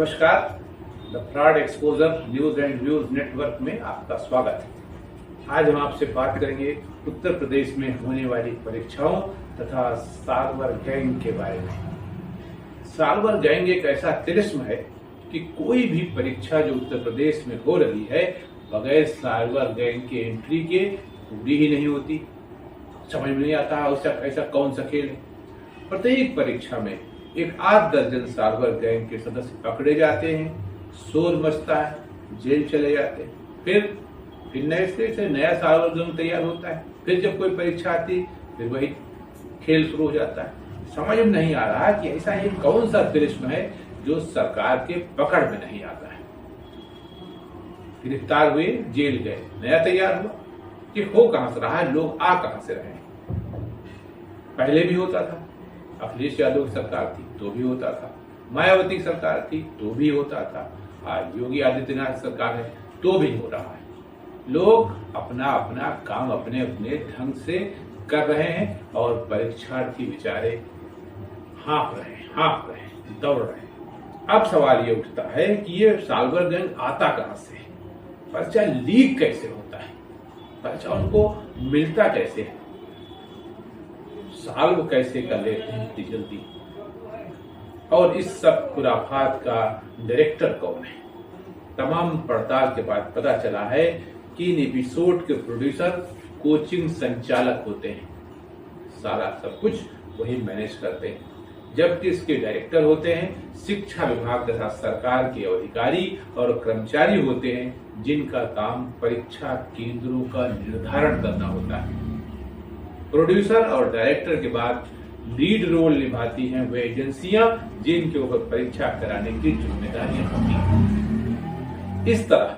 नमस्कार। The fraud exposure news and views network में आपका स्वागत है। आज हम आपसे बात करेंगे उत्तर प्रदेश में होने वाली परीक्षाओं तथा सार्वर गैंग के बारे में। सार्वर गैंग एक ऐसा तिलिस्म है कि कोई भी परीक्षा जो उत्तर प्रदेश में हो रही है बगैर सार्वर गैंग के एंट्री के पूरी ही नहीं होती। समझ में नहीं आता ऐसा कौन सा खेल है। प्रत्येक परीक्षा में एक 8 दर्जन सार्वर गैंग के सदस्य पकड़े जाते हैं, शोर मचता है, जेल चले जाते हैं। फिर नए सिरे से नया सार्वर गैंग तैयार होता है। फिर जब कोई परीक्षा आती फिर वही खेल शुरू हो जाता है। समझ में नहीं आ रहा कि ऐसा ये कौन सा तिलिस्म है जो सरकार के पकड़ में नहीं आता है। गिरफ्तार हुए, जेल गए, नया तैयार हुआ कि हो कहां से रहा है, लोग आ कहां से रहे। पहले भी होता था, अखिलेश यादव की सरकार थी तो भी होता था, मायावती की सरकार थी तो भी होता था, आज योगी आदित्यनाथ की सरकार है तो भी हो रहा है। लोग अपना अपना काम अपने अपने ढंग से कर रहे हैं और परीक्षार्थी बेचारे हाँफ रहे, दौड़ रहे हैं। अब सवाल ये उठता है कि ये सार्वर गैंग आता कहां से है, पर्चा लीक कैसे होता है, पर्चा उनको मिलता कैसे है, सॉल्व कैसे कर लेते हैं इतनी जल्दी, और इस सब खुराफात का डायरेक्टर कौन है। तमाम पड़ताल के बाद पता चला है कि इन एपिसोड के प्रोड्यूसर कोचिंग संचालक होते हैं। सारा सब कुछ वही मैनेज करते हैं, जबकि इसके डायरेक्टर होते हैं शिक्षा विभाग तथा सरकार के अधिकारी और कर्मचारी होते हैं जिनका काम परीक्षा केंद्रों का निर्धारण करना होता है। प्रोड्यूसर और डायरेक्टर के बाद लीड रोल निभाती हैं वे एजेंसियां जिनके ऊपर परीक्षा कराने की जिम्मेदारियां होती हैं। इस तरह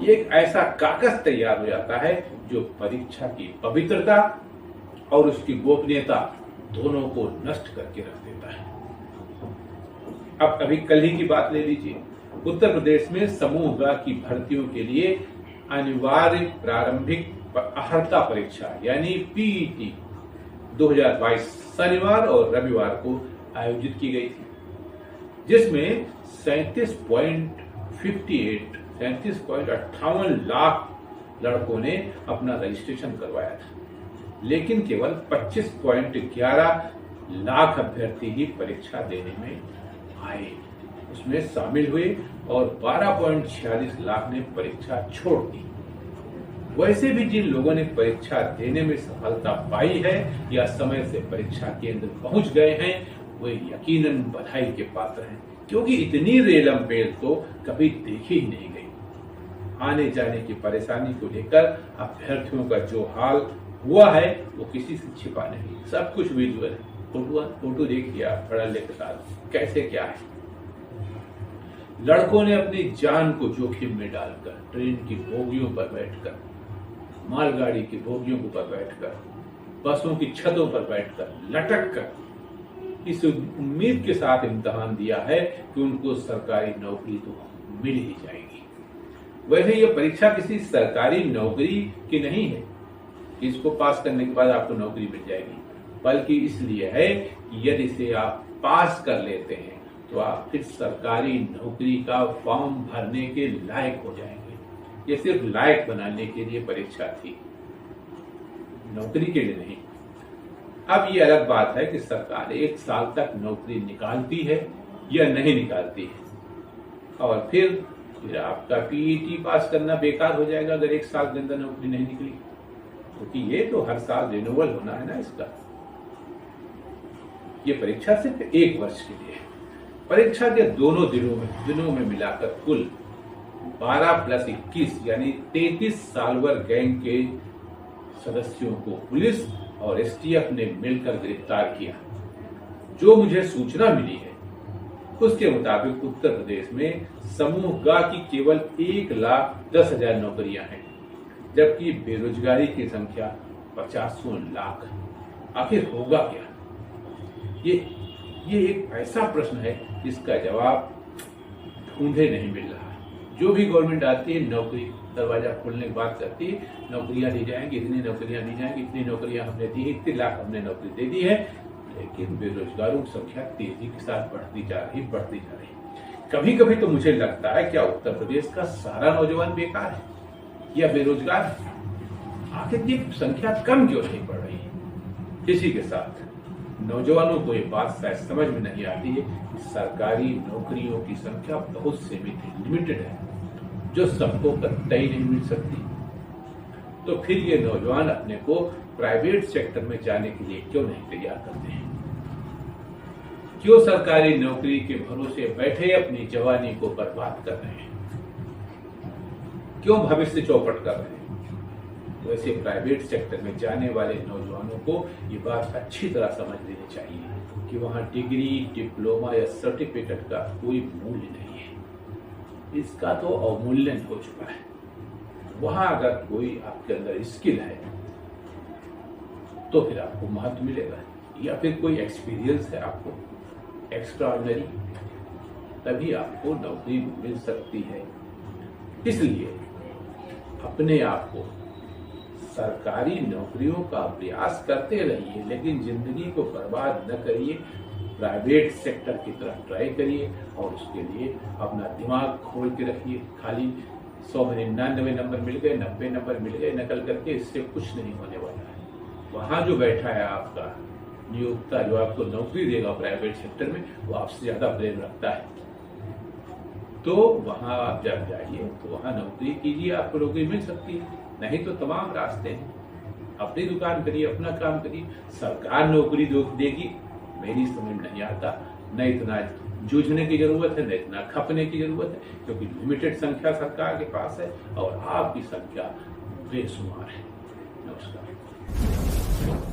एक ऐसा कागज तैयार हो जाता है जो परीक्षा की पवित्रता और उसकी गोपनीयता दोनों को नष्ट करके रख देता है। अब अभी कल ही की बात ले लीजिए। उत्तर प्रदेश में समूह ग की भर्तियों के लिए अनिवार्य प्रारंभिक अर्हता परीक्षा यानी पीईटी 2022 शनिवार और रविवार को आयोजित की गई थी, जिसमें 37.58 लाख लड़कों ने अपना रजिस्ट्रेशन करवाया था, लेकिन केवल 25.11 लाख अभ्यर्थी ही परीक्षा देने में आए, उसमें शामिल हुए और 12.46 लाख ने परीक्षा छोड़ दी। वैसे भी जिन लोगों ने परीक्षा देने में सफलता पाई है या समय से परीक्षा केंद्र पहुंच गए हैं वे यकीनन बधाई के पात्र हैं, क्योंकि इतनी रेलम पेल तो कभी देखी ही नहीं गई। आने जाने की परेशानी को लेकर अभ्यर्थियों का जो हाल हुआ है वो किसी से छिपा नहीं, सब कुछ विजुअल है। फोटो देखिए आप पढ़ने के साथ कैसे क्या है। लड़कों ने अपनी जान को जोखिम में डालकर ट्रेन की बोगियों पर बैठकर, मालगाड़ी की बोगियों के ऊपर बैठकर, बसों की छतों पर बैठकर, लटक कर इस उम्मीद के साथ इम्तिहान दिया है कि उनको सरकारी नौकरी तो मिल ही जाएगी। वैसे ये परीक्षा किसी सरकारी नौकरी की नहीं है कि इसको पास करने के बाद आपको नौकरी मिल जाएगी, बल्कि इसलिए है कि यदि इसे आप पास कर लेते हैं तो आप फिर सरकारी नौकरी का फॉर्म भरने के लायक हो जाएंगे। ये सिर्फ लायक बनाने के लिए परीक्षा थी, नौकरी के लिए नहीं। अब ये अलग बात है कि सरकार 1 साल तक नौकरी निकालती है या नहीं निकालती है, और फिर आपका पीईटी पास करना बेकार हो जाएगा अगर 1 साल के अंदर नौकरी नहीं निकली, क्योंकि ये तो हर साल रिन्यूअल होना है ना इसका। ये परीक्षा सिर्फ 1 वर्ष के लिए है। परीक्षा के दोनों दिनों में मिलाकर कुल 12+21 यानी 33 सार्वर गैंग के सदस्यों को पुलिस और एसटीएफ ने मिलकर गिरफ्तार किया। जो मुझे सूचना मिली है उसके मुताबिक उत्तर प्रदेश में समूह ग की केवल 1,10,000 नौकरियां हैं, जबकि बेरोजगारी की संख्या 50 लाख। आखिर होगा क्या? ये एक ऐसा प्रश्न है जिसका जवाब ढूंढे नहीं मिल रहा है। जो भी गवर्नमेंट आती है नौकरी दरवाजा खोलने की बात करती है, नौकरियां दी जाएंगी, इतनी नौकरियां दी जाएंगी, इतनी नौकरियां हमने दी, इतने लाख हमने नौकरी दे दी है, लेकिन बेरोजगारों की संख्या तेजी के साथ बढ़ती जा रही। कभी कभी तो मुझे लगता है क्या उत्तर प्रदेश का सारा नौजवान बेकार है या बेरोजगार है? आखिर ये संख्या कम क्यों नहीं पड़ रही है? इसी के साथ नौजवानों को ये बात शायद समझ में नहीं आती है कि सरकारी नौकरियों की संख्या बहुत सीमित है, लिमिटेड है, जो सबको कतई नहीं मिल सकती। तो फिर ये नौजवान अपने को प्राइवेट सेक्टर में जाने के लिए क्यों नहीं तैयार करते हैं? क्यों सरकारी नौकरी के भरोसे बैठे अपनी जवानी को बर्बाद कर रहे हैं? क्यों भविष्य चौपट कर रहे हैं? वैसे प्राइवेट सेक्टर में जाने वाले नौजवानों को ये बात अच्छी तरह समझ लेनी चाहिए कि वहां डिग्री, डिप्लोमा या सर्टिफिकेट का कोई मूल्य नहीं है। इसका तो अवमूल्यन हो चुका है। वहां अगर कोई आपके अंदर स्किल है तो फिर आपको महत्व मिलेगा, या फिर कोई एक्सपीरियंस है आपको एक्स्ट्राऑर्डिनरी, तभी आपको नौकरी मिल सकती है। इसलिए अपने आप को सरकारी नौकरियों का प्रयास करते रहिए, लेकिन जिंदगी को बर्बाद न करिए। प्राइवेट सेक्टर की तरफ ट्राई करिए और उसके लिए अपना दिमाग खोल के रखिए। खाली 100 में 99 नंबर मिल गए, 90 नंबर मिल गए नकल करके, इससे कुछ नहीं होने वाला है। वहां जो बैठा है आपका नियोक्ता, जो आपको नौकरी देगा प्राइवेट सेक्टर में, वो आपसे ज्यादा प्रेम रखता है। तो वहां आप जब जाइए तो वहां नौकरी कीजिए, आपको नौकरी मिल सकती है। नहीं तो तमाम रास्ते हैं। अपनी दुकान करिए, अपना काम करिए। सरकार नौकरी देगी, मेरी समझ नहीं आता। न इतना जूझने की जरूरत है, न इतना खपने की जरूरत है, क्योंकि लिमिटेड संख्या सरकार के पास है और आपकी संख्या बेशुमार है। नमस्कार।